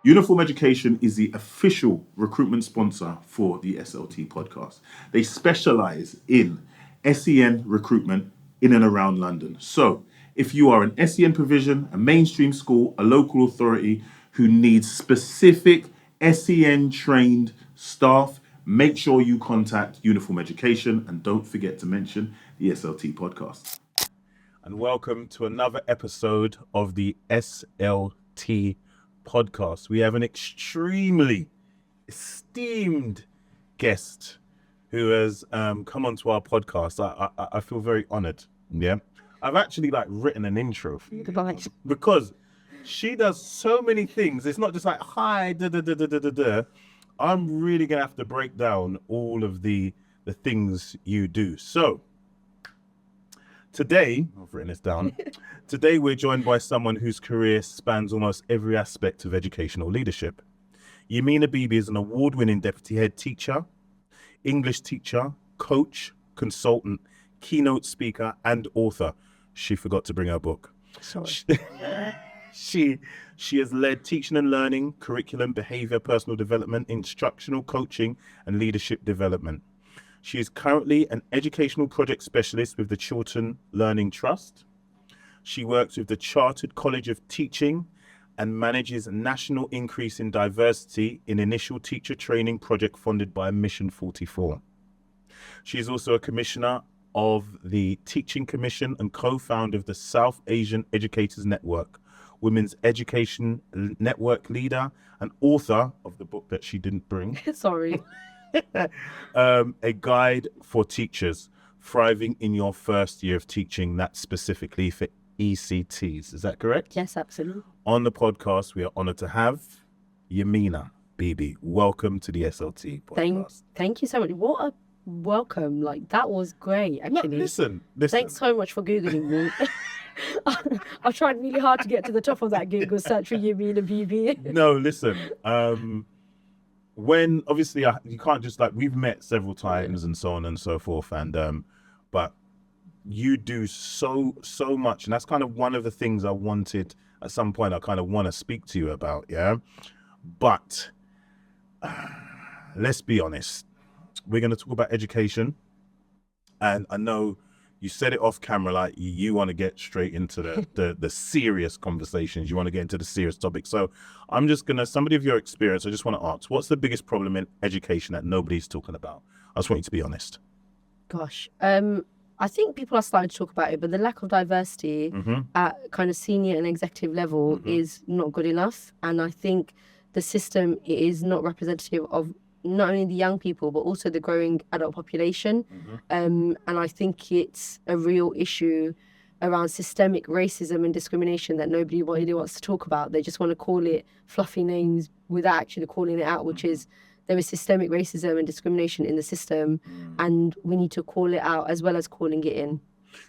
Uniform Education is the official recruitment sponsor for the SLT podcast. They specialize in SEN recruitment in and around London. So, if you are an SEN provision, a mainstream school, a local authority who needs specific SEN trained staff, make sure you contact Uniform Education and don't forget to mention the SLT podcast. And welcome to another episode of the SLT podcast. We have an extremely esteemed guest who has come onto our podcast. I feel very honored. Yeah, I've actually written an intro for you because she does so many things. It's not just like hi da da da da da da. I'm really gonna have to break down all of the things you do. So today, I've written this down. Today, we're joined by someone whose career spans almost every aspect of educational leadership. Yamina Bibi is an award-winning deputy head teacher, English teacher, coach, consultant, keynote speaker, and author. She forgot to bring her book. Sorry. She has led teaching and learning, curriculum, behavior, personal development, instructional coaching, and leadership development. She is currently an educational project specialist with the Chiltern Learning Trust. She works with the Chartered College of Teaching and manages a national increase in diversity in initial teacher training project funded by Mission 44. She is also a commissioner of the Teaching Commission and co-founder of the South Asian Educators Network, Women's Education Network leader, and author of the book that she didn't bring. Sorry. A guide for teachers thriving in your first year of teaching, that's specifically for ECTs. Is that correct? Yes, absolutely. On the podcast, we are honored to have Yamina Bibi. Welcome to the SLT podcast. Thank you so much. What a welcome. That was great, actually. No, listen. Thanks so much for Googling me. I tried really hard to get to the top of that Google search for Yamina Bibi. No, listen. When obviously you can't just we've met several times and so on and so forth, and but you do so much, and that's kind of one of the things I wanted at some point. I kind of want to speak to you about, yeah. But let's be honest, we're going to talk about education, and I know you said it off camera, you want to get straight into the serious conversations. You want to get into the serious topics. So I'm just going to, somebody of your experience, I just want to ask, what's the biggest problem in education that nobody's talking about? I just want you to be honest. Gosh, I think people are starting to talk about it, but the lack of diversity at kind of senior and executive level is not good enough. And I think the system is not representative of not only the young people, but also the growing adult population. And I think it's a real issue around systemic racism and discrimination that nobody really wants to talk about. They just want to call it fluffy names without actually calling it out, which is there is systemic racism and discrimination in the system, and we need to call it out as well as calling it in.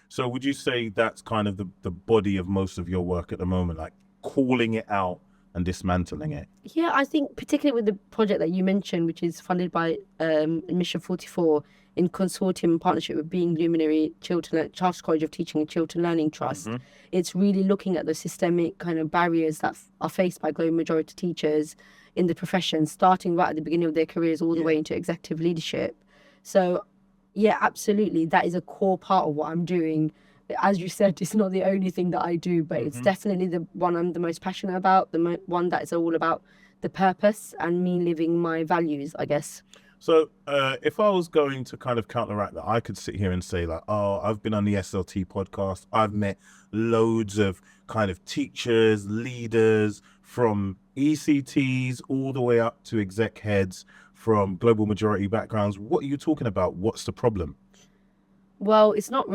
So would you say that's kind of the body of most of your work at the moment, calling it out and dismantling it? Yeah, I think particularly with the project that you mentioned, which is funded by Mission 44 in consortium and partnership with Being Luminary, Chartered College of Teaching and Chiltern Learning Trust, it's really looking at the systemic kind of barriers that are faced by global majority teachers in the profession, starting right at the beginning of their careers all the way into executive leadership. So yeah, absolutely, that is a core part of what I'm doing. As you said, it's not the only thing that I do, but it's definitely the one I'm the most passionate about, the one that is all about the purpose and me living my values, I guess. So if I was going to kind of counteract that, I could sit here and say I've been on the SLT podcast. I've met loads of kind of teachers, leaders from ECTs all the way up to exec heads from global majority backgrounds. What are you talking about? What's the problem? Well, it's not...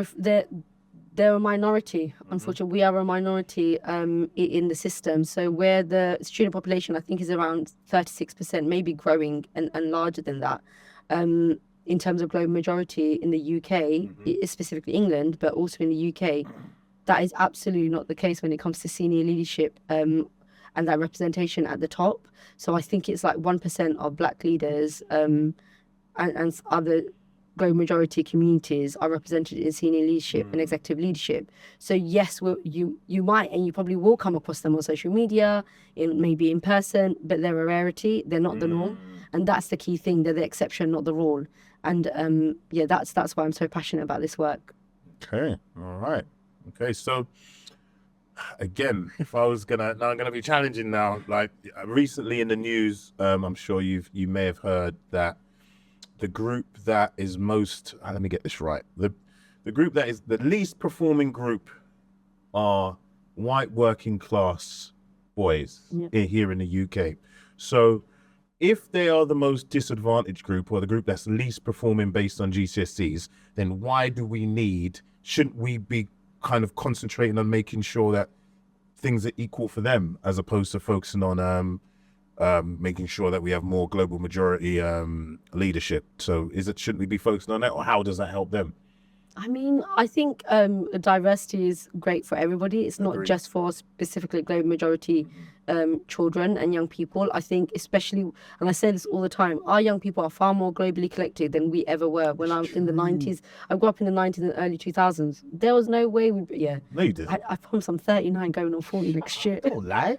They're a minority, unfortunately. We are a minority in the system. So where the student population, I think, is around 36%, maybe growing and larger than that. In terms of global majority in the UK, specifically England, but also in the UK, that is absolutely not the case when it comes to senior leadership and that representation at the top. So I think it's 1% of black leaders and other global majority communities are represented in senior leadership and executive leadership. So yes, you might, and you probably will come across them on social media, maybe in person, but they're a rarity. They're not the norm, and that's the key thing. They're the exception, not the rule. And that's why I'm so passionate about this work. Okay, all right. Okay, so again, if I was now I'm gonna be challenging now. Like recently in the news, I'm sure you may have heard that the group that is most let me get this right. The group that is the least performing group are white working class boys here in the UK. So if they are the most disadvantaged group, or the group that's least performing based on GCSEs, then shouldn't we be kind of concentrating on making sure that things are equal for them, as opposed to focusing on making sure that we have more global majority leadership? So shouldn't we be focusing on that, or how does that help them? I mean, I think diversity is great for everybody. It's not just for specifically global majority children and young people. I think especially, and I say this all the time, our young people are far more globally connected than we ever were. When I was in the 90s, I grew up in the 90s and early 2000s. There was no way No, you didn't. I promise I'm 39 going on 40 next year. Don't lie.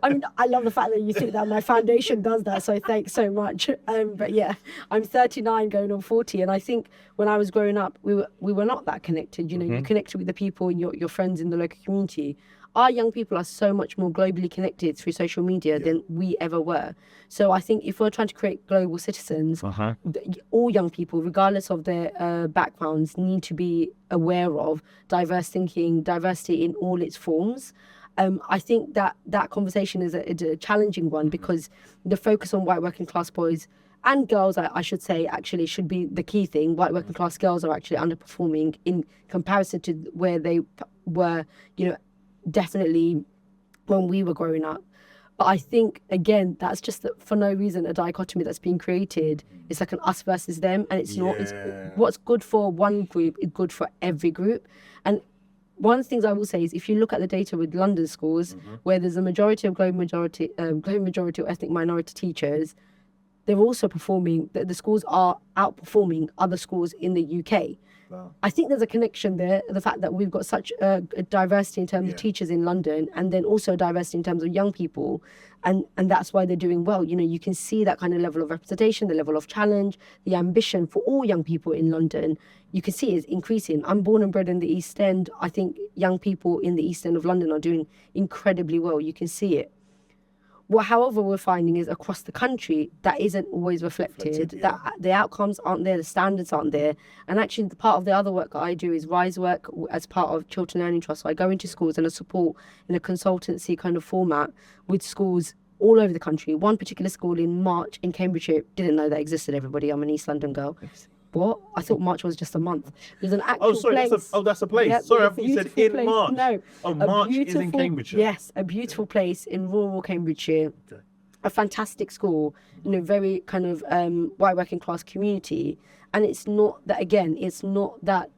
I mean, I love the fact that you think that my foundation does that, so thanks so much. But yeah, I'm 39 going on 40, and I think when I was growing up, we were not that connected. You know, you connected with the people and your friends in the local community. Our young people are so much more globally connected through social media than we ever were. So I think if we're trying to create global citizens, all young people, regardless of their backgrounds, need to be aware of diverse thinking, diversity in all its forms. I think that conversation is a challenging one, because the focus on white working class boys and girls, I should say, actually should be the key thing. White working class girls are actually underperforming in comparison to where they were, definitely when we were growing up. But I think, again, that's just for no reason a dichotomy that's being created. It's like an us versus them, and it's not. It's, what's good for one group is good for every group. And one of the things I will say is, if you look at the data with London schools, where there's a majority of global majority or ethnic minority teachers, they're also performing, the schools are outperforming other schools in the UK. Wow. I think there's a connection there, the fact that we've got such a diversity in terms of teachers in London, and then also diversity in terms of young people, and that's why they're doing well. You can see that kind of level of representation, the level of challenge, the ambition for all young people in London. You can see it's increasing. I'm born and bred in the East End. I think young people in the East End of London are doing incredibly well. You can see it. However, we're finding is across the country, that isn't always reflected. That the outcomes aren't there, the standards aren't there. And actually, the part of the other work that I do is RISE work as part of Chiltern Learning Trust. So I go into schools and I support in a consultancy kind of format with schools all over the country. One particular school in March in Cambridgeshire, didn't know that existed, everybody. I'm an East London girl. What? I thought March was just a month. There's an actual place. That's a place. Yep, sorry, I thought you said in place. March. No. March is in Cambridgeshire. Yes, a beautiful place in rural Cambridgeshire. Okay. A fantastic school, very kind of white working class community. And it's not that, again, it's not that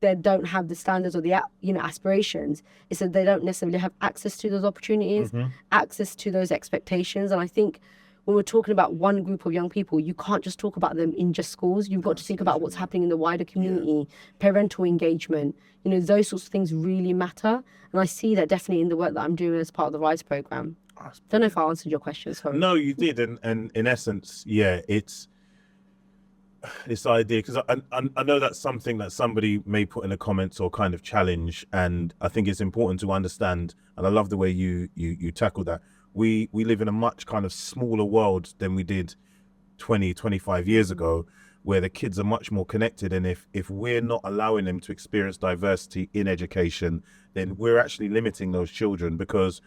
they don't have the standards or the aspirations. It's that they don't necessarily have access to those opportunities, access to those expectations. And I think when we're talking about one group of young people, you can't just talk about them in just schools. You've got to think about what's happening in the wider community, parental engagement. Those sorts of things really matter. And I see that definitely in the work that I'm doing as part of the RISE program. Don't know if I answered your question, sorry. No, you did. And in essence, it's this idea, because I know that's something that somebody may put in the comments or kind of challenge. And I think it's important to understand, and I love the way you tackle that. We live in a much kind of smaller world than we did 20, 25 years ago, where the kids are much more connected. And if we're not allowing them to experience diversity in education, then we're actually limiting those children, because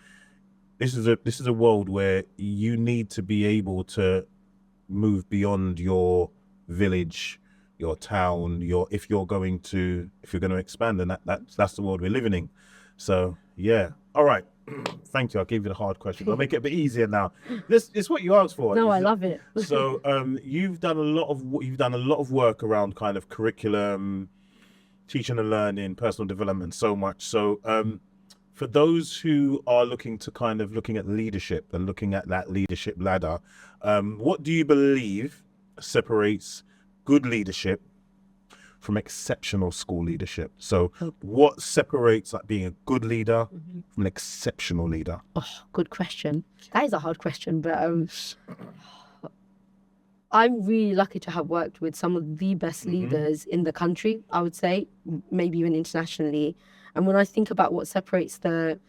this is a world where you need to be able to move beyond your village, your town, if you're going to expand, and that's the world we're living in. So yeah. All right. Thank you. I'll give you the hard question. I'll make it a bit easier now. This is what you asked for. No, I love it. So you've done a lot of work around kind of curriculum, teaching and learning, personal development, so much. So for those who are looking at leadership and looking at that leadership ladder, what do you believe separates good leadership from exceptional school leadership? So what separates like being a good leader from an exceptional leader? Oh, good question. That is a hard question, but I'm really lucky to have worked with some of the best leaders in the country, I would say, maybe even internationally. And when I think about what separates the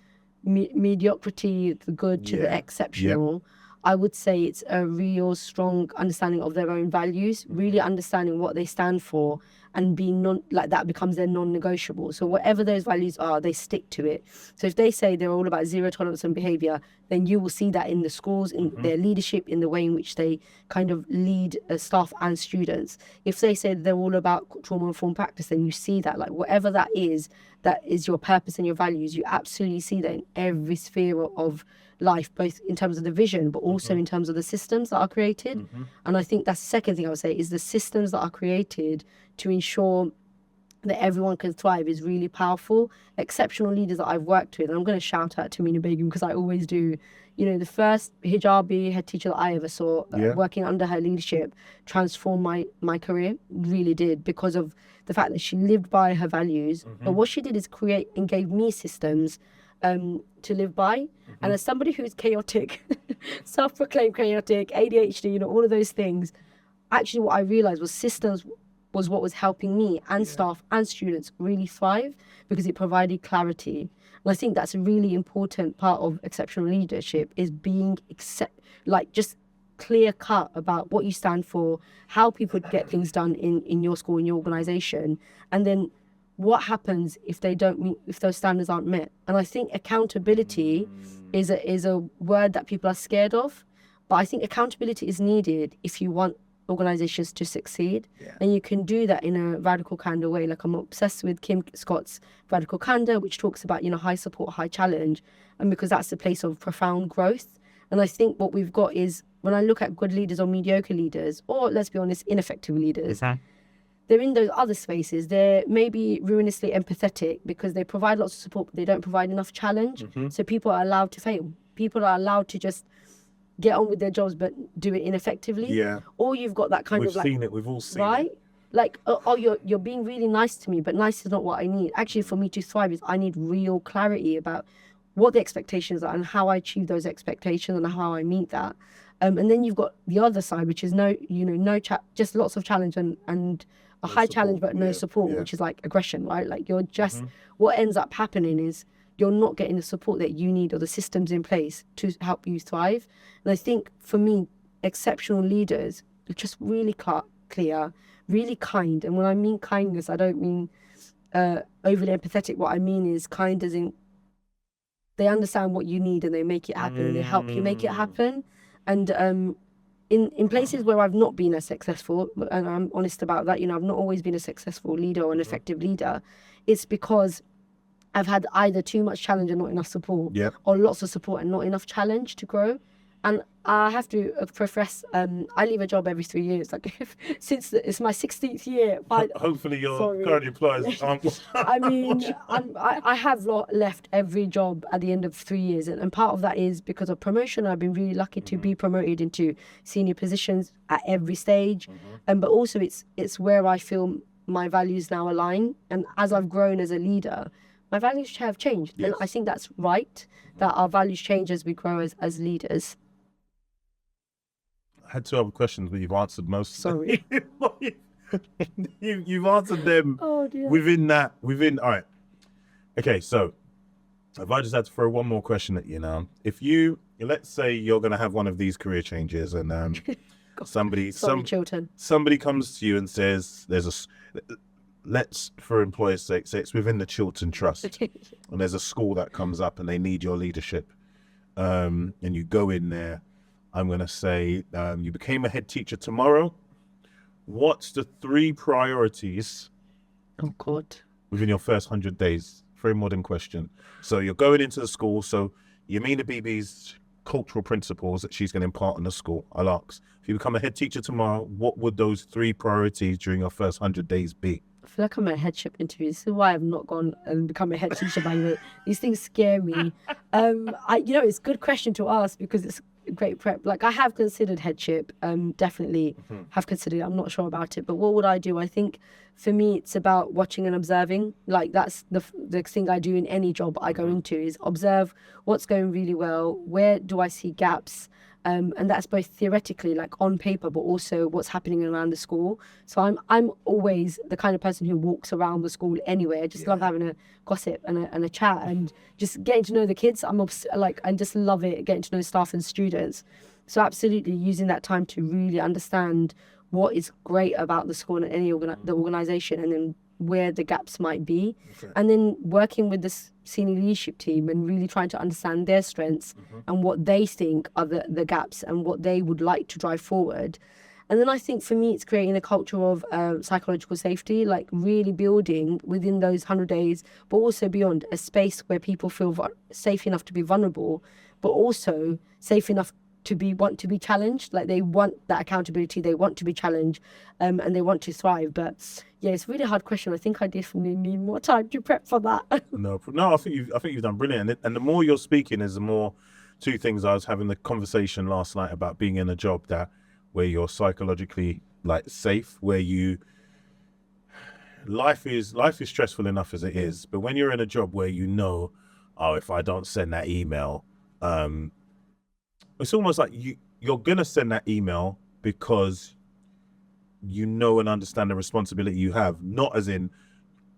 mediocrity, the good to the exceptional, I would say it's a real strong understanding of their own values, really understanding what they stand for, and being that becomes their non-negotiable. So whatever those values are, they stick to it. So if they say they're all about zero tolerance on behaviour, then you will see that in the schools, in their leadership, in the way in which they kind of lead staff and students. If they say they're all about trauma-informed practice, then you see that, like whatever that is your purpose and your values, you absolutely see that in every sphere of life, both in terms of the vision, but also in terms of the systems that are created. And I think that's the second thing I would say is the systems that are created to ensure that everyone can thrive is really powerful. Exceptional leaders that I've worked with, and I'm going to shout out to Yamina Bibi because I always do. You know, the first hijabi head teacher that I ever saw working under her leadership transformed my career, really did, because of the fact that she lived by her values. But what she did is create and gave me systems to live by. And as somebody who's chaotic, self-proclaimed chaotic, ADHD, you know, all of those things, actually what I realized was systems was what was helping me and staff and students really thrive, because it provided clarity. And I think that's a really important part of exceptional leadership, is being just clear cut about what you stand for, how people get things done in your school, in your organization, and then what happens if they don't meet, if those standards aren't met. And I think accountability is a word that people are scared of, but I think accountability is needed if you want organizations to succeed. And you can do that in a radical candour way. Like, I'm obsessed with Kim Scott's radical candour, which talks about, you know, high support, high challenge, and because that's the place of profound growth. And I think what we've got is, when I look at good leaders or mediocre leaders, or let's be honest, ineffective leaders, they're in those other spaces. They're maybe ruinously empathetic because they provide lots of support, but they don't provide enough challenge. So people are allowed to fail. People are allowed to just get on with their jobs, but do it ineffectively. Or you've got that kind We've of like... seen it. We've all seen right? it. Like, you're being really nice to me, but nice is not what I need. Actually, for me to thrive is I need real clarity about what the expectations are and how I achieve those expectations and how I meet that. And then you've got the other side, which is just lots of challenge and a high challenge but no support, which is like aggression, right? Like, you're just what ends up happening is you're not getting the support that you need or the systems in place to help you thrive. And I think for me, exceptional leaders are just really clear, really kind. And when I mean kindness, I don't mean overly empathetic. What I mean is kind as in they understand what you need and they make it happen and they help you make it happen. And in places where I've not been as successful, and I'm honest about that, you know, I've not always been a successful leader or an effective leader, it's because I've had either too much challenge and not enough support, or lots of support and not enough challenge to grow. And I have to profess, I leave a job every 3 years. Like, since it's my 16th year. Hopefully your current employers aren't. I mean, I have left every job at the end of 3 years. And part of that is because of promotion. I've been really lucky to be promoted into senior positions at every stage. But also it's where I feel my values now align. And as I've grown as a leader, my values have changed. And I think that's right, that our values change as we grow as leaders. I had 2 other questions, but you've answered most. Sorry. You've answered them within. All right. Okay, so if I just had to throw one more question at you now. If let's say you're going to have one of these career changes and somebody comes to you and says, let's, for employers' sake, say it's within the Chiltern Trust, and there's a school that comes up and they need your leadership, and you go in there. I'm going to say you became a head teacher tomorrow. What's the 3 priorities within your first 100 days? Very modern question. So you're going into the school. So Yamina Bibi's cultural principles that she's going to impart on the school. I'll ask, if you become a head teacher tomorrow, what would those 3 priorities during your first 100 days be? I feel like I'm at a headship interview. This is why I've not gone and become a head teacher. By the way, these things scare me. It's a good question to ask because it's great prep. Like, I have considered headship, definitely have considered it. I'm not sure about it, but what would I do? I think for me, it's about watching and observing. Like, that's the thing I do in any job I go into, is observe what's going really well, where do I see gaps, and that's both theoretically, like on paper, but also what's happening around the school. So I'm always the kind of person who walks around the school anyway. I just love having a gossip and a chat and just getting to know the kids. I just love it, getting to know staff and students. So absolutely using that time to really understand what is great about the school and the organisation, and then where the gaps might be, and then working with the senior leadership team and really trying to understand their strengths and what they think are the gaps and what they would like to drive forward. And then I think for me, it's creating a culture of psychological safety, like really building within those 100 days, but also beyond, a space where people feel safe enough to be vulnerable, but also safe enough to want to be challenged. Like, they want that accountability, they want to be challenged, and they want to thrive. But yeah, it's a really hard question. I think I definitely need more time to prep for that. No, I think you've done brilliant. And the more you're speaking, is the more two things. I was having the conversation last night about being in a job where you're psychologically like safe, where life is stressful enough as it is, but when you're in a job where if I don't send that email, it's almost like you're gonna send that email because you know and understand the responsibility you have, not as in,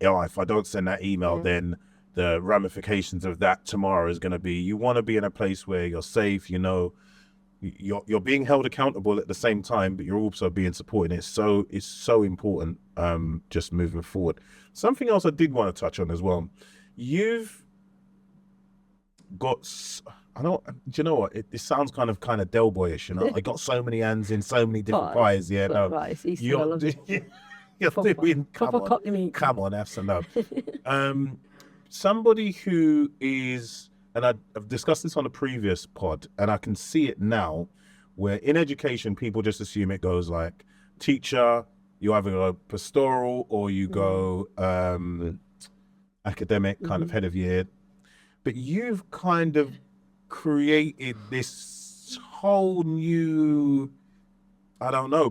if I don't send that email, then the ramifications of that tomorrow is gonna be. You want to be in a place where you're safe, you're being held accountable at the same time, but you're also being supported. It's so important, just moving forward. Something else I did want to touch on as well. You've got, do you know what? It sounds kind of Del Boyish, I got so many hands in so many different pies. Yeah, no, right, you're doing. Come on, have some love. Somebody who is, and I've discussed this on a previous pod, and I can see it now, where in education people just assume it goes like teacher, you either go pastoral or you go academic, kind of head of year, but you've kind of created this whole new,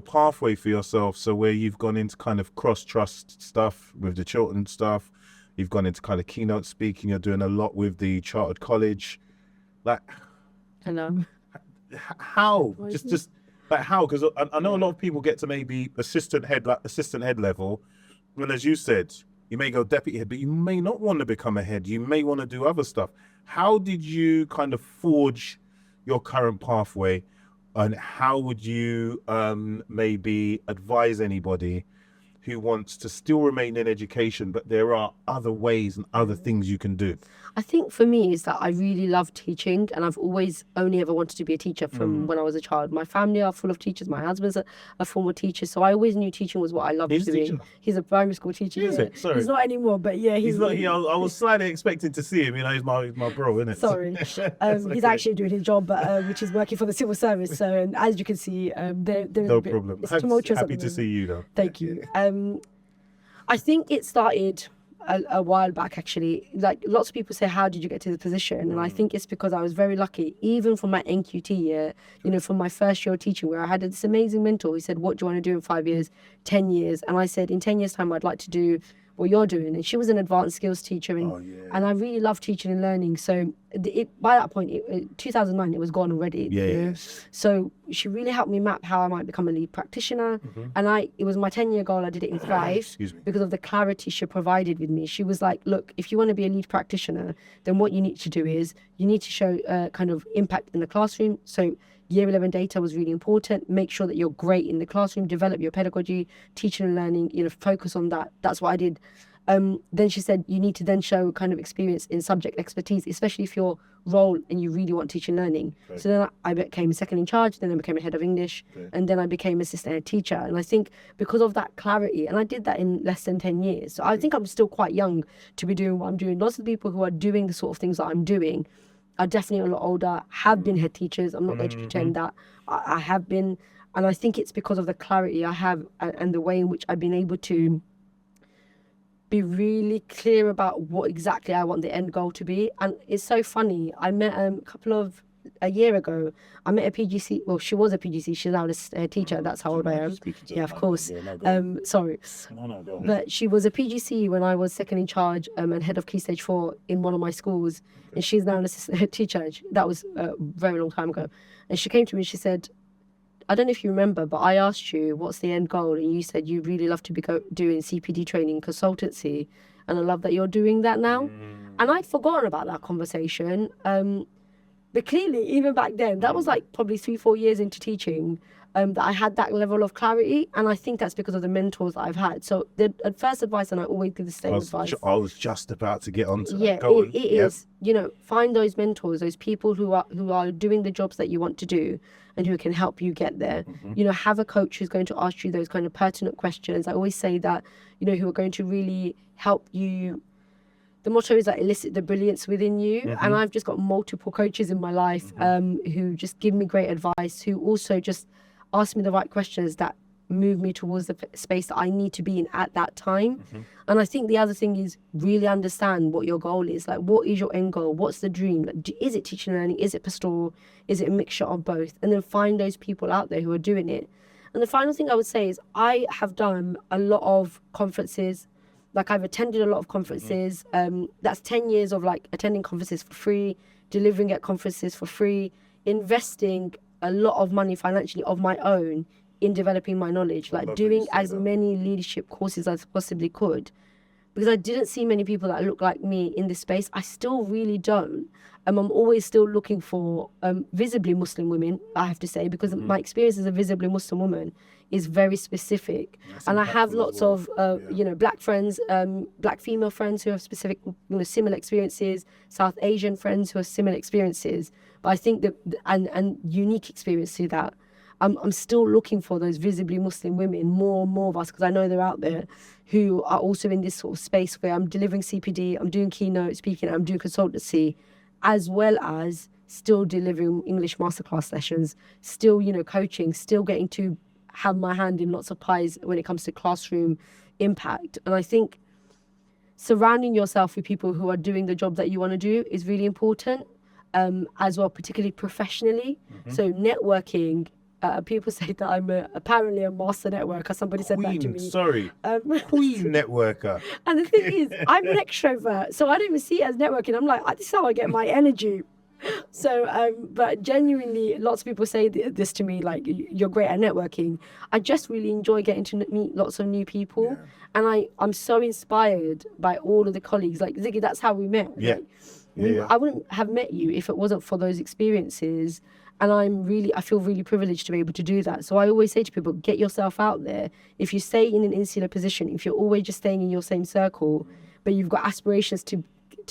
pathway for yourself. So where you've gone into kind of cross-trust stuff with the Chiltern stuff, you've gone into kind of keynote speaking, you're doing a lot with the chartered college. Like, Hello. How? Just like how? Because I know a lot of people get to maybe assistant head level, and as you said, you may go deputy head, but you may not want to become a head. You may want to do other stuff. How did you kind of forge your current pathway, and how would you maybe advise anybody who wants to still remain in education, but there are other ways and other things you can do? I think for me is that I really love teaching, and I've always only ever wanted to be a teacher from when I was a child. My family are full of teachers. My husband's a former teacher, so I always knew teaching was what I loved doing. He's a primary school teacher. Is it? Sorry. He's not anymore, but yeah, he's not. I was slightly expecting to see him. He's my bro, isn't it? Sorry, he's actually doing his job, which is working for the civil service. So, and as you can see, they're no problem. It's tumultuous. Happy to see you, though. Thank you. I think it started a while back, actually. Like, lots of people say, how did you get to the position? And I think it's because I was very lucky, even from my NQT year, from my first year of teaching, where I had this amazing mentor who said, what do you want to do in 5 years, 10 years? And I said, in 10 years' time, I'd like to do what you're doing. And she was an advanced skills teacher, and I really loved teaching and learning. So by that point, 2009, it was gone already. Yeah. So she really helped me map how I might become a lead practitioner. And it was my 10-year goal. I did it in 5 because of the clarity she provided with me. She was like, look, if you want to be a lead practitioner, then what you need to do is you need to show kind of impact in the classroom. So Year 11 data was really important. Make sure that you're great in the classroom, develop your pedagogy, teaching and learning, focus on that. That's what I did. Then she said, you need to then show kind of experience in subject expertise, especially if your role and you really want teaching and learning. Okay. So then I became second in charge, then I became a head of English, and then I became assistant head teacher. And I think because of that clarity, and I did that in less than 10 years. So I think I'm still quite young to be doing what I'm doing. Lots of the people who are doing the sort of things that I'm doing are definitely a lot older, have been head teachers. I'm not going to pretend that I have been. And I think it's because of the clarity I have and the way in which I've been able to be really clear about what exactly I want the end goal to be. And it's so funny. I met a couple of a year ago, I met a PGC. Well, she was a PGC. She's now a teacher. That's how old I am. Yeah, of course. Sorry. Go on. But she was a PGC when I was second in charge and head of Key Stage 4 in one of my schools. And she's now an assistant head teacher. That was a very long time ago. And she came to me and she said, I don't know if you remember, but I asked you, what's the end goal? And you said you'd really love to be doing CPD training consultancy. And I love that you're doing that now. And I'd forgotten about that conversation. But clearly, even back then, that was like probably 3-4 years into teaching, that I had that level of clarity. And I think that's because of the mentors that I've had. So the first advice, and I always give the same advice. I was just about to get onto that. Yeah, it is. You know, find those mentors, those people who are doing the jobs that you want to do and who can help you get there. You know, have a coach who's going to ask you those kind of pertinent questions. I always say that, you know, who are going to really help you. The motto is like elicit the brilliance within you. And I've just got multiple coaches in my life who just give me great advice, who also just ask me the right questions that move me towards the space that I need to be in at that time. And I think the other thing is really understand what your goal is. Like, what is your end goal? What's the dream? Like, is it teaching and learning? Is it pastoral? Is it a mixture of both? And then find those people out there who are doing it. And the final thing I would say is I have done a lot of conferences. Like, I've attended a lot of conferences. That's 10 years of like attending conferences for free, delivering at conferences for free, investing a lot of money financially of my own in developing my knowledge, like doing as many leadership courses as I possibly could, because I didn't see many people that look like me in this space. I still really don't. I'm always still looking for visibly Muslim women, I have to say, because my experience as a visibly Muslim woman is very specific. And I have lots of, you know, black friends, black female friends who have specific, you know, similar experiences, South Asian friends who have similar experiences. But I think that, and unique experience to that. I'm still looking for those visibly Muslim women, more and more of us, because I know they're out there, who are also in this sort of space where I'm delivering CPD, I'm doing keynote speaking, I'm doing consultancy, as well as still delivering English masterclass sessions, still, you know, coaching, still getting to have my hand in lots of pies when it comes to classroom impact. And I think surrounding yourself with people who are doing the job that you want to do is really important, as well, particularly professionally. So networking. People say that I'm apparently a master networker. Somebody said that to me. Queen networker. And the thing is, I'm an extrovert, so I don't even see it as networking. I'm like, this is how I get my energy. So, but genuinely, lots of people say this to me, like, you're great at networking. I just really enjoy getting to meet lots of new people. And I'm so inspired by all of the colleagues. Like, Ziggy, that's how we met. I wouldn't have met you if it wasn't for those experiences. And I feel really privileged to be able to do that. So I always say to people, get yourself out there. If you stay in an insular position, if you're always just staying in your same circle, but you've got aspirations to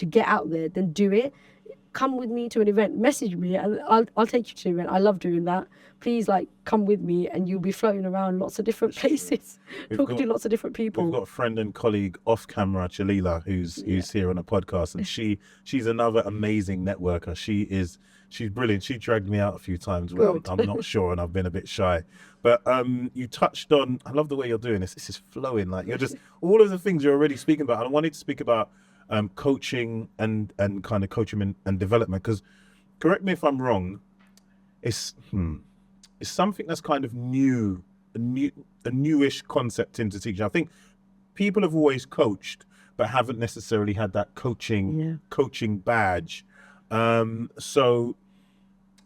get out there, then do it. Come with me to an event, message me, and I'll take you to an event. I love doing that. Please, like, come with me, and you'll be floating around lots of different places, talking to lots of different people. We've got a friend and colleague off camera, Jalila, who's here on a podcast, and she's another amazing networker. She's brilliant. She dragged me out a few times where I'm not sure, and I've been a bit shy. But you touched on, I love the way you're doing this. This is flowing. Like, you're just, all of the things you're already speaking about. And I wanted to speak about coaching and kind of coaching and development, because, correct me if I'm wrong, it's something that's kind of new, a newish concept into teaching. I think people have always coached, but haven't necessarily had that coaching badge. So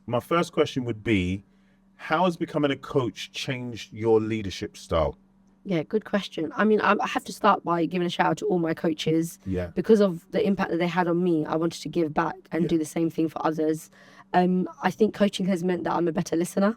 my first question would be, how has becoming a coach changed your leadership style? Yeah, good question. I mean, I have to start by giving a shout out to all my coaches. Because of the impact that they had on me, I wanted to give back and do the same thing for others. I think coaching has meant that I'm a better listener.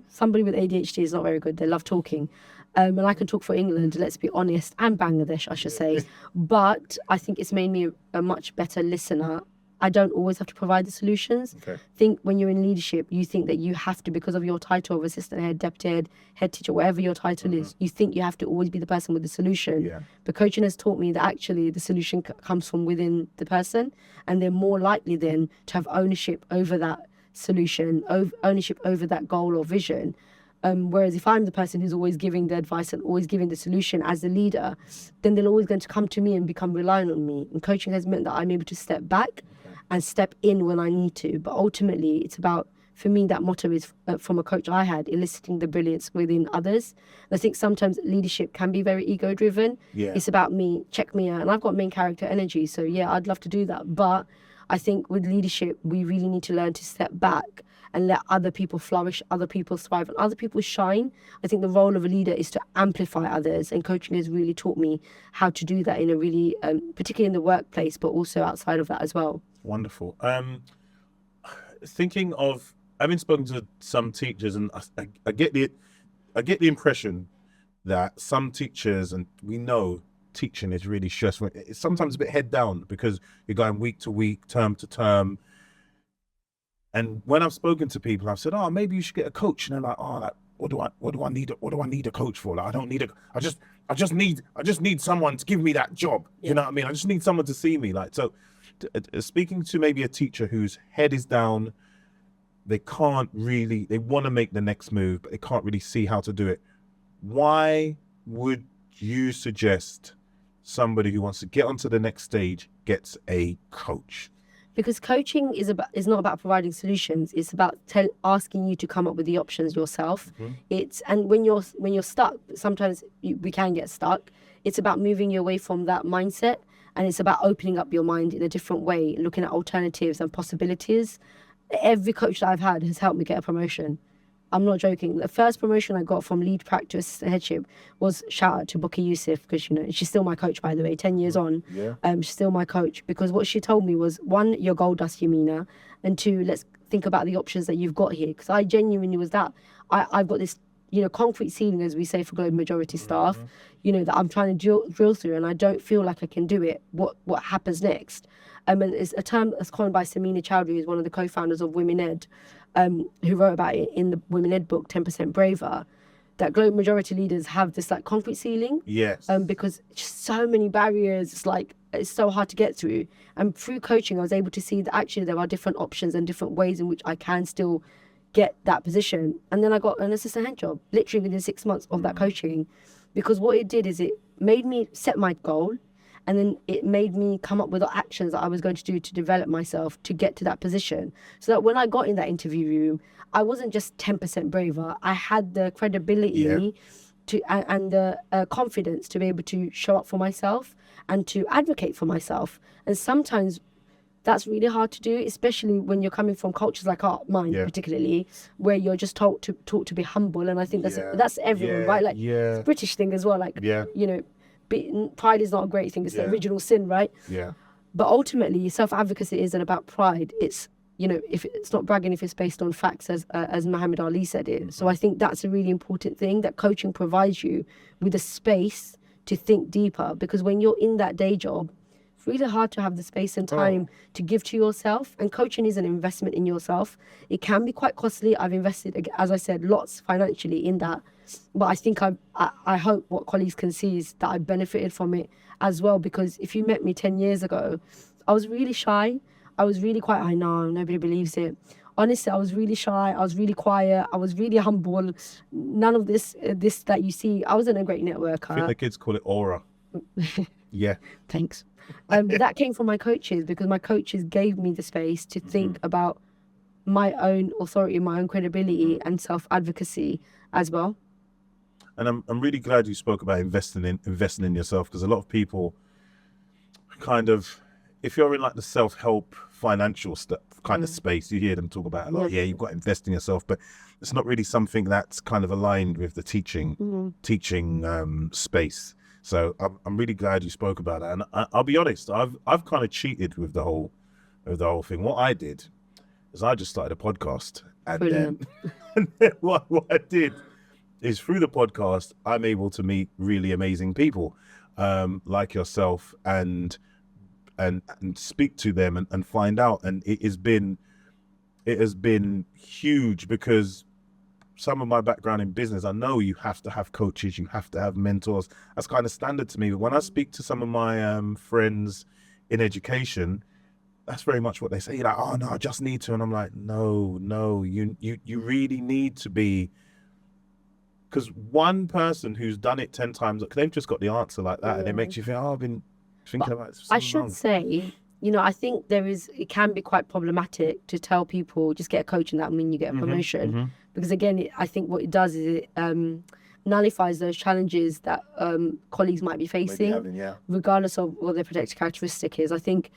Somebody with ADHD is not very good. They love talking. And I can talk for England, let's be honest, and Bangladesh, I should say. But I think it's made me a much better listener. I don't always have to provide the solutions. Think when you're in leadership, you think that you have to, because of your title of assistant head, deputy head teacher, whatever your title is, you think you have to always be the person with the solution. But coaching has taught me that actually the solution comes from within the person, and they're more likely then to have ownership over that solution, ownership over that goal or vision. Whereas if I'm the person who's always giving the advice and always giving the solution as the leader, then they're always going to come to me and become reliant on me. And coaching has meant that I'm able to step back and step in when I need to. But ultimately, it's about, for me, that motto is from a coach I had, eliciting the brilliance within others. And I think sometimes leadership can be very ego-driven. Yeah. It's about me, check me out. And I've got main character energy. So yeah, I'd love to do that. But I think with leadership, we really need to learn to step back and let other people flourish, other people thrive, and other people shine. I think the role of a leader is to amplify others. And coaching has really taught me how to do that in a really, particularly in the workplace, but also outside of that as well. Wonderful. Thinking of, I've been spoken to some teachers, and I get the impression that some teachers, and we know teaching is really stressful. It's sometimes a bit head down because you're going week to week, term to term. And when I've spoken to people, I've said, "Oh, maybe you should get a coach." And they're like, "Oh, like, what do I need a coach for? Like, I don't need a. I just need someone to give me that job. You know what I mean? I just need someone to see me." Like, so, speaking to maybe a teacher whose head is down, they want to make the next move, but they can't really see how to do it. Why would you suggest somebody who wants to get onto the next stage gets a coach? Because coaching is not about providing solutions. It's about asking you to come up with the options yourself. And when you're stuck, sometimes we can get stuck. It's about moving you away from that mindset, and it's about opening up your mind in a different way, looking at alternatives and possibilities. Every coach that I've had has helped me get a promotion. I'm not joking. The first promotion I got from lead practice headship was, shout out to Buki Yusuf, because she's still my coach, by the way, 10 years on. She's still my coach, because what she told me was, one, you're gold dust, Yamina, and two, let's think about the options that you've got here. Because I genuinely was that. I've got this concrete ceiling, as we say for global majority staff, that I'm trying to drill through, and I don't feel like I can do it. What happens next? And it's a term that's coined by Samina Chowdhury, who's one of the co-founders of Women Ed, who wrote about it in the Women Ed book, 10% Braver, that global majority leaders have this like concrete ceiling. Yes. Because just so many barriers, it's so hard to get through. And through coaching, I was able to see that actually there are different options and different ways in which I can still get that position. And then I got an assistant head job, literally within 6 months of that coaching, because what it did is it made me set my goal, and then it made me come up with the actions that I was going to do to develop myself to get to that position. So that when I got in that interview room, I wasn't just 10% braver. I had the credibility and the confidence to be able to show up for myself and to advocate for myself. And sometimes that's really hard to do, especially when you're coming from cultures like mine, particularly, where you're just taught to be humble. And I think that's everyone, right? Like, it's a British thing as well. Like, pride is not a great thing. It's the original sin, right? Yeah. But ultimately, self-advocacy isn't about pride. It's, if it's not bragging, if it's based on facts, as Muhammad Ali said it. So I think that's a really important thing, that coaching provides you with a space to think deeper. Because when you're in that day job, it's really hard to have the space and time to give to yourself. And coaching is an investment in yourself. It can be quite costly. I've invested, as I said, lots financially in that. But I think I hope what colleagues can see is that I benefited from it as well. Because if you met me 10 years ago, I was really shy. I was really quiet. I know, nobody believes it. Honestly, I was really shy. I was really quiet. I was really humble. None of this that you see. I wasn't a great networker. I think the kids call it aura. Yeah. Thanks. But that came from my coaches, because my coaches gave me the space to think about my own authority, my own credibility and self-advocacy as well. And I'm really glad you spoke about investing in yourself, because a lot of people kind of, if you're in like the self-help financial stuff kind of space, you hear them talk about a lot. Yeah, you've got to invest in yourself, but it's not really something that's kind of aligned with the teaching space. So I'm really glad you spoke about that. And I'll be honest, I've kind of cheated with the whole thing. What I did is I just started a podcast, and then what I did is, through the podcast, I'm able to meet really amazing people like yourself and speak to them and find out. And it has been huge, because some of my background in business, I know you have to have coaches, you have to have mentors. That's kind of standard to me. But when I speak to some of my friends in education, that's very much what they say. You're like, oh no, I just need to. And I'm like, no, you really need to be. Because one person who's done it 10 times, they've just got the answer like that, and it makes you think, I've been thinking about it. I should say I think it can be quite problematic to tell people just get a coach and that will mean you get a promotion. Because again, I think what it does is it nullifies those challenges that colleagues might be facing, regardless of what their protected characteristic is. I think,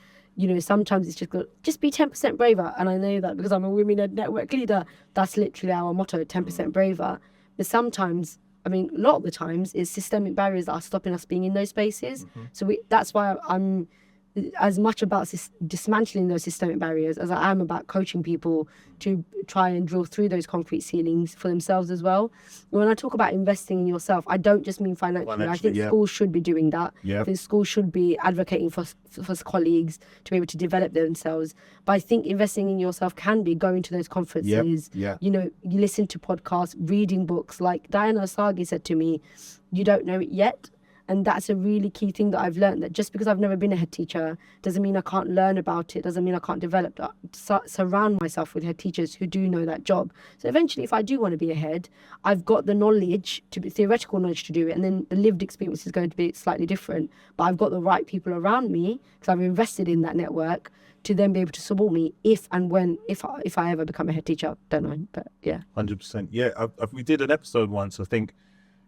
sometimes it's just be 10% braver. And I know that because I'm a women-led network leader, that's literally our motto, 10% braver. But sometimes, a lot of the times, it's systemic barriers that are stopping us being in those spaces. So that's why I'm as much about dismantling those systemic barriers as I am about coaching people to try and drill through those concrete ceilings for themselves as well. When I talk about investing in yourself, I don't just mean financially. I think schools should be doing that. I think schools should be advocating for colleagues to be able to develop themselves. But I think investing in yourself can be going to those conferences. You listen to podcasts, reading books. Like Diana Asagi said to me, you don't know it yet. And that's a really key thing that I've learned, that just because I've never been a head teacher doesn't mean I can't learn about it, doesn't mean I can't develop, surround myself with head teachers who do know that job. So eventually, if I do want to be a head, I've got the knowledge, theoretical knowledge to do it, and then the lived experience is going to be slightly different. But I've got the right people around me, because I've invested in that network, to then be able to support me if I ever become a head teacher. Don't know, but yeah. 100%. Yeah, we did an episode once, I think.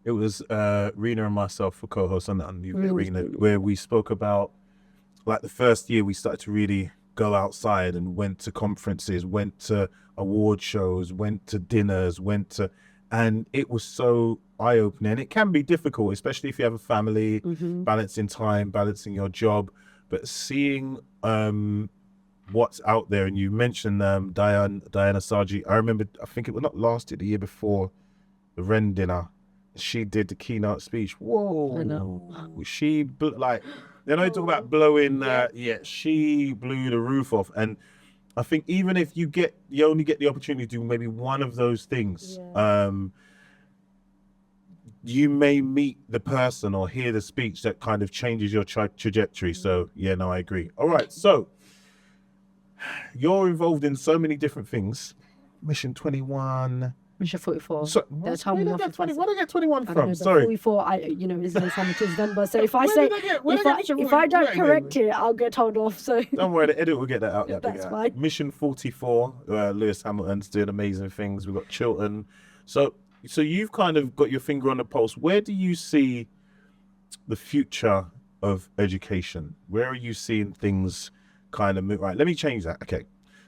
It was Rena and myself for co-host on that, Rena, where we spoke about like the first year we started to really go outside and went to conferences, went to award shows, went to dinners, and it was so eye-opening. It can be difficult, especially if you have a family, balancing time, balancing your job, but seeing what's out there. And you mentioned Diana Sargi. I remember, I think it was not last year, the year before, the Wren dinner. She did the keynote speech. Whoa! I know. She talk about blowing. She blew the roof off. And I think even if you only get the opportunity to do maybe one of those things, you may meet the person or hear the speech that kind of changes your trajectory. So I agree. All right, so you're involved in so many different things. Mission 21. Mission 44. So, where did I get 21 from? Sorry. 44, is no sandwiches number. So if I say, if I don't correct it, I'll get told off. So don't worry, the edit will get that out. That's fine. Mission 44. Lewis Hamilton's doing amazing things. We've got Chilton. So you've kind of got your finger on the pulse. Where do you see the future of education? Where are you seeing things kind of move? Right, let me change that. Okay.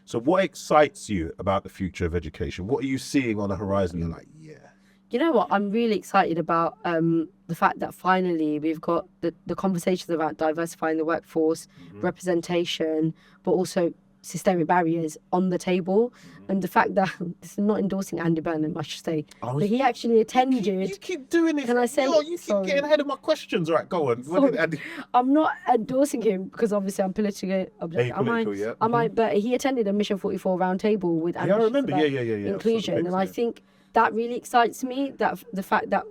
So what excites you about the future of education? What are you seeing on the horizon? You're like, yeah. You know what? I'm really excited about the fact that finally we've got the conversations about diversifying the workforce, representation, but also systemic barriers on the table. And the fact that, this is not endorsing Andy Burnham, I should say, but he actually attended. You keep doing it. Can I say? You keep getting ahead of my questions. Right, go on. I'm not endorsing him because obviously I'm politically objective. But he attended a Mission 44 roundtable with Andy. Yeah, I remember. Inclusion. And I think that really excites me, that the fact that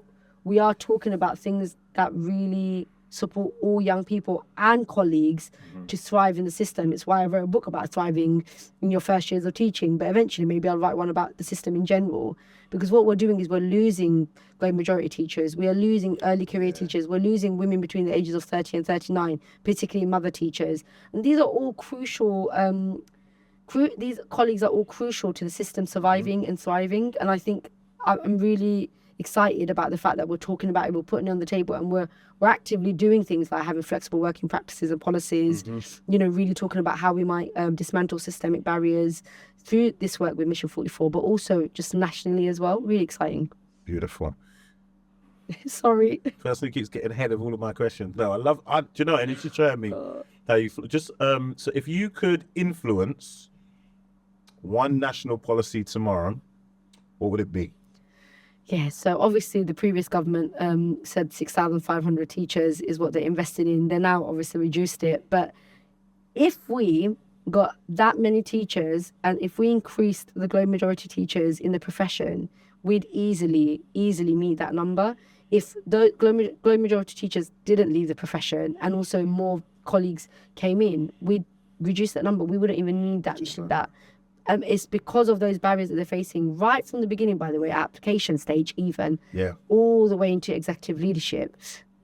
we are talking about things that really support all young people and colleagues to thrive in the system. It's why I wrote a book about thriving in your first years of teaching, but eventually maybe I'll write one about the system in general, because what we're doing is we're losing great majority teachers, we are losing early career teachers, we're losing women between the ages of 30 and 39, particularly mother teachers. And these are all crucial, these colleagues are all crucial to the system surviving and thriving. And I think I'm really excited about the fact that we're talking about it, we're putting it on the table, and we're actively doing things like having flexible working practices and policies, really talking about how we might dismantle systemic barriers through this work with Mission 44, but also just nationally as well. Really exciting. Beautiful. Sorry. Person who keeps getting ahead of all of my questions. No, do you know, and it's just showing me how you just, so if you could influence one national policy tomorrow, what would it be? Yeah, so obviously the previous government said 6,500 teachers is what they invested in. They now obviously reduced it. But if we got that many teachers and if we increased the global majority teachers in the profession, we'd easily meet that number. If the global majority teachers didn't leave the profession and also more colleagues came in, we'd reduce that number. We wouldn't even need that. It's because of those barriers that they're facing right from the beginning, by the way, application stage even, all the way into executive leadership.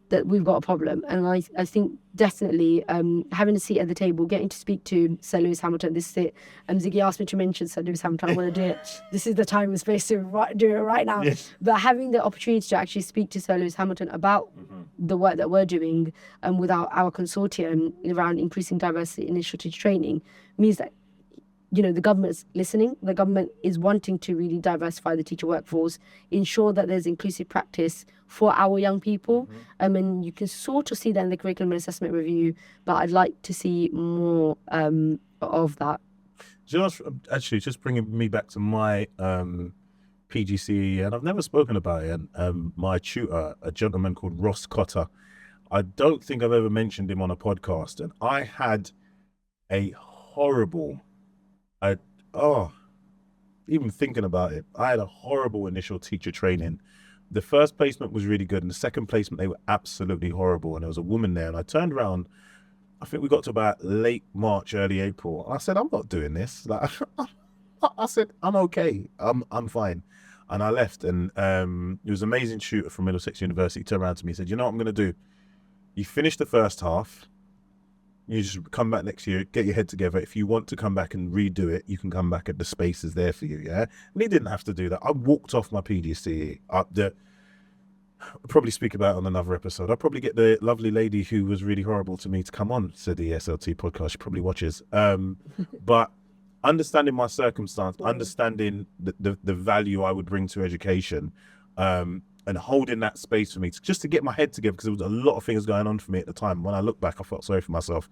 that we've got a problem. And I think definitely having a seat at the table, getting to speak to Sir Lewis Hamilton. This is it. Ziggy asked me to mention Sir Lewis Hamilton. I want to do it. This is the time and space to do it right now. Yes. But having the opportunity to actually speak to Sir Lewis Hamilton about the work that we're doing with our consortium around increasing diversity in initial teacher training means that, you know, the government's listening. The government is wanting to really diversify the teacher workforce, ensure that there's inclusive practice for our young people. And you can sort of see that in the curriculum and assessment review, but I'd like to see more of that. Just actually, just bringing me back to my PGCE, and I've never spoken about it. And my tutor, a gentleman called Ross Cotter, I don't think I've ever mentioned him on a podcast, and I had a horrible. Even thinking about it, I had a horrible initial teacher training. The first placement was really good, and the second placement, they were absolutely horrible. And there was a woman there, and I turned around, I think we got to about late March, early April. And I said, I'm not doing this. Like, I said, I'm okay. I'm fine. And I left, and it was an amazing tutor from Middlesex University. He turned around to me and said, you know what I'm going to do? You finish the first half, you just come back next year, get your head together. If you want to come back and redo it, you can come back at the space is there for you, yeah? And he didn't have to do that. I walked off my PGCE. I'll probably speak about it on another episode. I'll probably get the lovely lady who was really horrible to me to come on to the SLT podcast. She probably watches. But understanding my circumstance, understanding the value I would bring to education, and holding that space for me just to get my head together, because there was a lot of things going on for me at the time. When I look back, I felt sorry for myself.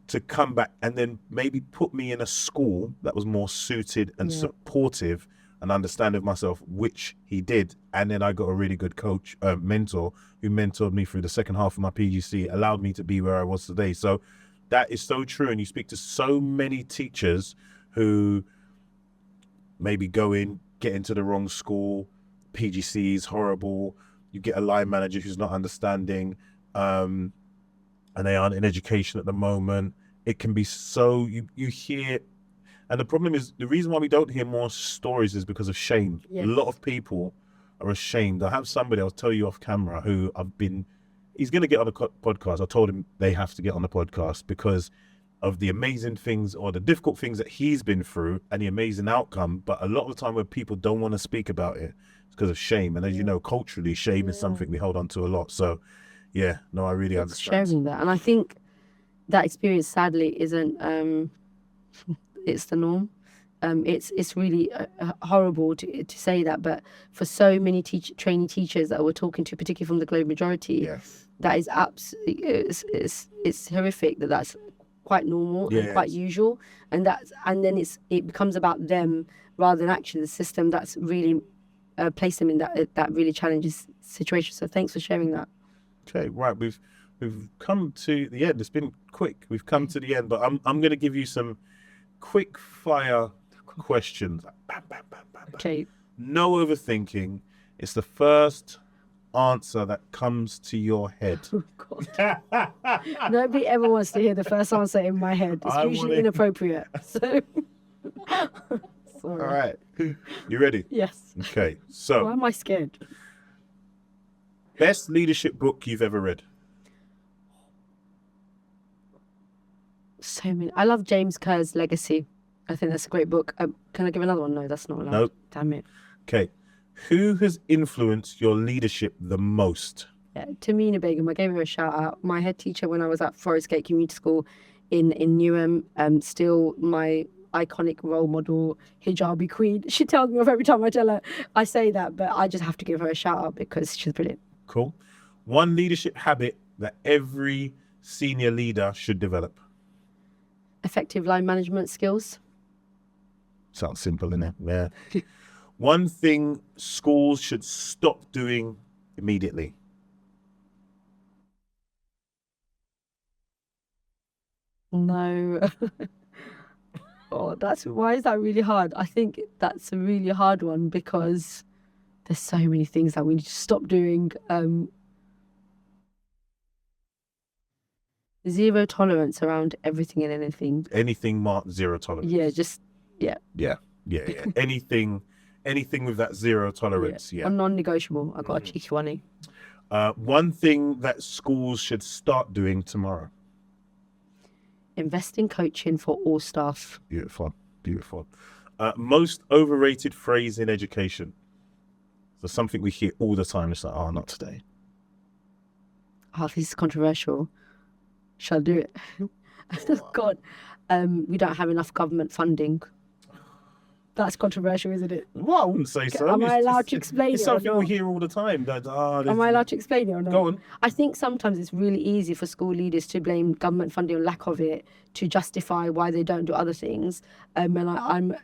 To come back and then maybe put me in a school that was more suited and supportive and understanding of myself, which he did. And then I got a really good coach, mentor, who mentored me through the second half of my PGC, allowed me to be where I was today. So that is so true. And you speak to so many teachers who maybe go in, get into the wrong school, PGC is horrible, you get a line manager who's not understanding, and they aren't in education at the moment. It can be so, you hear, and the problem is, the reason why we don't hear more stories is because of shame. Yes. A lot of people are ashamed. I have somebody, I'll tell you off camera, who he's going to get on the podcast. I told him they have to get on the podcast because of the amazing things or the difficult things that he's been through and the amazing outcome. But a lot of the time when people don't want to speak about it, it's because of shame. And as you know, culturally, shame is something we hold on to a lot. So yeah, no, I really understand. Sharing that. And I think that experience, sadly, isn't, it's the norm. It's really horrible to say that, but for so many trainee teachers that we're talking to, particularly from the global majority, that is absolutely, it's horrific that's quite normal and quite usual, and then it becomes about them rather than actually the system that's really placed them in that really challenges situation. So thanks for sharing that. Okay, right, we've come to the end. It's been quick. We've come to the end, but I'm going to give you some quick fire questions. Bam, bam, bam, bam, bam. Okay. No overthinking. It's the first answer that comes to your head. Oh God. Nobody ever wants to hear the first answer in my head. It's usually inappropriate. So all right. You ready? Yes. Okay. So why am I scared? Best leadership book you've ever read? So many. I love James Kerr's Legacy. I think that's a great book. Can I give another one? No, that's not allowed. Nope. Damn it. Okay. Who has influenced your leadership the most? Yeah, Tamina Begum. I gave her a shout out. My head teacher when I was at Forest Gate Community School in Newham. Still my iconic role model, hijabi queen. She tells me off every time I tell her I say that, but I just have to give her a shout out because she's brilliant. Cool. One leadership habit that every senior leader should develop? Effective line management skills. Sounds simple, innit? Yeah. One thing schools should stop doing immediately? No. Why is that really hard? I think that's a really hard one because there's so many things that we need to stop doing. Zero tolerance around everything and anything. Anything marked zero tolerance. Yeah. Anything with that zero tolerance. Yeah. I'm non-negotiable. I got a cheeky one. One thing that schools should start doing tomorrow. Invest in coaching for all staff. Beautiful. Most overrated phrase in education. So something we hear all the time. It's like, oh, not today. Oh, this is controversial. Shall I do it? God, we don't have enough government funding. That's controversial, isn't it? Well, I wouldn't say so. Am I allowed to explain It's it or something we not? hear all the time. That, Am I allowed to explain it or not? Go on. I think sometimes it's really easy for school leaders to blame government funding or lack of it to justify why they don't do other things. And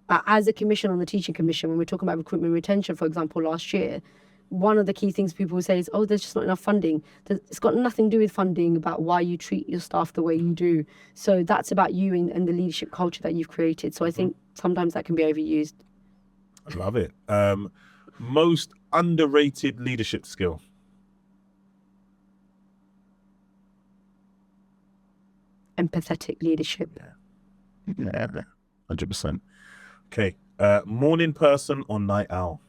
as a commission on the teaching commission, when we're talking about recruitment and retention, for example, last year, one of the key things people say is, oh, there's just not enough funding. It's got nothing to do with funding, about why you treat your staff the way you do. So that's about you and the leadership culture that you've created. So I think sometimes that can be overused. I love it. Most underrated leadership skill. Empathetic leadership. Yeah, 100%. Okay. Morning person or night owl?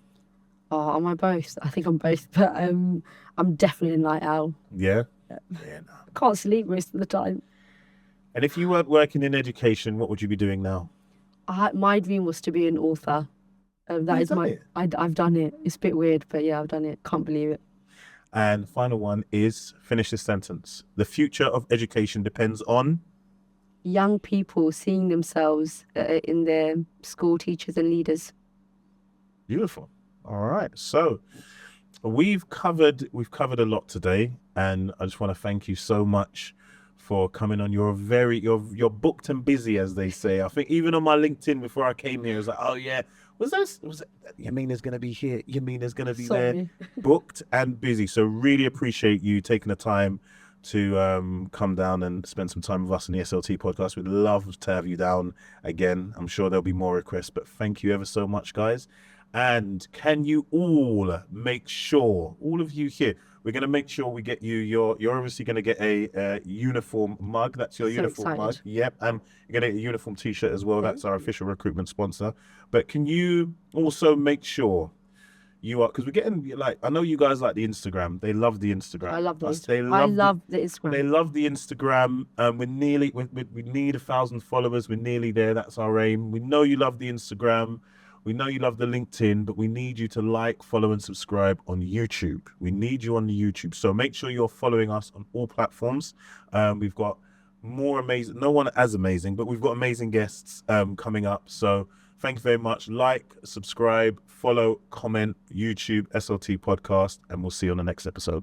Oh, am I both? I think I'm both, but I'm definitely a night owl. Yeah? Yeah. Yeah, no. Can't sleep most of the time. And if you weren't working in education, what would you be doing now? My dream was to be an author. That is my. I've done it. It's a bit weird, but yeah, I've done it. Can't believe it. And final one is, finish this sentence. The future of education depends on? Young people seeing themselves in their school teachers and leaders. Beautiful. All right. So we've covered a lot today, and I just want to thank you so much for coming on. You're booked and busy, as they say. I think even on my LinkedIn before I came here, it was like, oh yeah, was it Yamina's going to be here, Yamina's going to be there, booked and busy. So really appreciate you taking the time to come down and spend some time with us on the SLT podcast. We'd love to have you down again. I'm sure there'll be more requests, but thank you ever so much, guys. And can you all make sure, all of you here, we're going to make sure we get you you're obviously going to get a uniform mug. That's your uniform mug. Yep. And you're going to get a uniform t-shirt as well. That's our official recruitment sponsor. But can you also make sure you are, because we're getting, like, I know you guys like the Instagram. They love the Instagram. I love the Instagram. I love the Instagram. They love the Instagram. We need 1,000 followers. We're nearly there. That's our aim. We know you love the Instagram. We know you love the LinkedIn, but we need you to like, follow, and subscribe on YouTube. We need you on the YouTube. So make sure you're following us on all platforms. We've got more amazing, no one as amazing, but we've got amazing guests coming up. So thank you very much. Like, subscribe, follow, comment, YouTube, SLT Podcast, and we'll see you on the next episode.